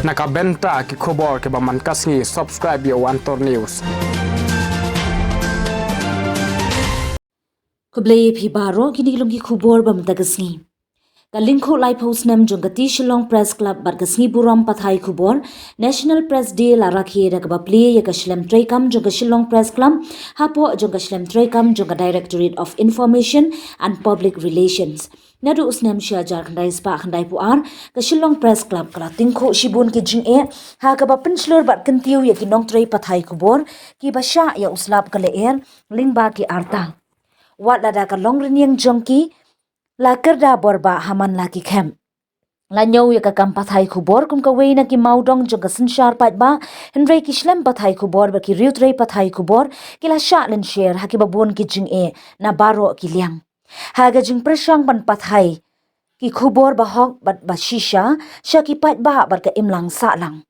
Nakabenta ki khobor ke baman kasngi subscribe yo Antor News. Kublai phi baro kini lungi khubor bam tagasni. Kalingkho lai post nam jongati Shillong Press Club bargasni Burom pathai khubor National Press Day la rakhi rakba play ya kashlem traikam jonga Shillong Press Club hapo jonga shlem traikam jonga Directorate of Information and Public Relations. Nadu usnam shia jar khandai spa khandai puar ka Shillong Press Club kala tingkho shibun ki jing e ha ka ba pinslor bat kentiu ya ki nong trai pathai khubor ki basha ya uslap kale er lingba ki arta. Wat lada ka long renyang jongki la kerda borba haman la ki khem la nyau ya ka kam pathai khubor kum ka weina ki maudong jong ka sinshar pat ba henry ki shlem pathai khubor ba ki riutrei pathai khubor ki la sha len share ha ki babon ki jing e na baro ki liang ha ga jing prashang ban pathai ki khubor ba hok bat ba shisha sha ki pat ba bar ka imlang sa lang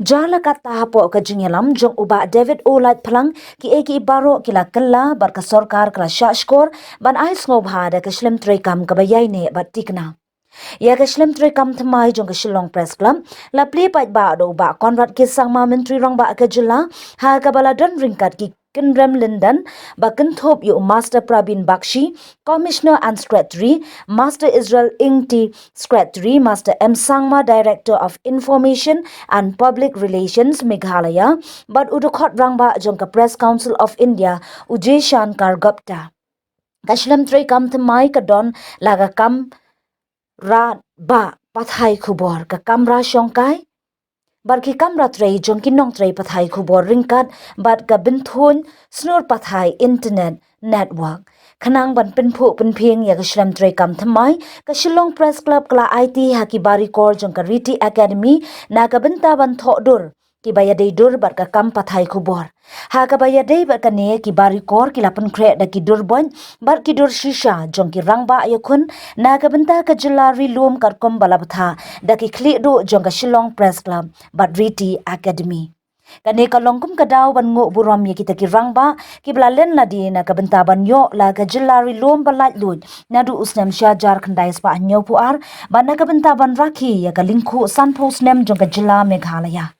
Jala kata hapo ka jingelam jong uba David Olat Plang ki eki baro kila kella bar ka sorkar kala shashkor ban ais ngob hada ka shlem trekam ka bayai ne bat tikna. Ya ka shlem trekam thamai jong ka Shillong Press Club la play pat ba do ba Conrad ki sangma menteri rong ba ka Jylla ha ka bala don ringkat ki Kinrem Lindan, Bakanthop yu Master Prabin Bakshi, Commissioner and Secretary, Master Israel Ingti Secretary, Master M. Sangma, Director of Information and Public Relations, Meghalaya, but Udukot Rangba Jongka Press Council of India, Ujay Shankar Gupta. Kashlam Trey kam thamai ka don laga kam ra ba pathai khubor ka kamra shongkai, Barki kamra tray jongki nong tray pathai khubor ringkat bat ka binthun snur pathai internet network khanang ban pinphu pinphing ya ka shram tray kam thamai ka Shillong Press Club kala IT haki bari kor jong ka Riti Academy na ka binta ban thodur ki bayadei dur bat ka kam pathai khubor ha ka bayadei bat ka ne ki bari kor ki lapan khre da ki dur bon bat ki dur shisha jong ki rangbah iakhun na ka binta ka Jylla Rilum kar kom balabtha da ki khli do jong ka Shillong Press Club bat Riti Academy kane ka longkum ka daw ban ngo Burom ye kita ki rangbah ki blalen la di na ka benta ban yo la ka Jylla Rilum balat lut na du usnam sha jar khandai spa nyo puar ban na ka benta ban rakhi ya ka lingkhu san post nem jong ka Jylla Meghalaya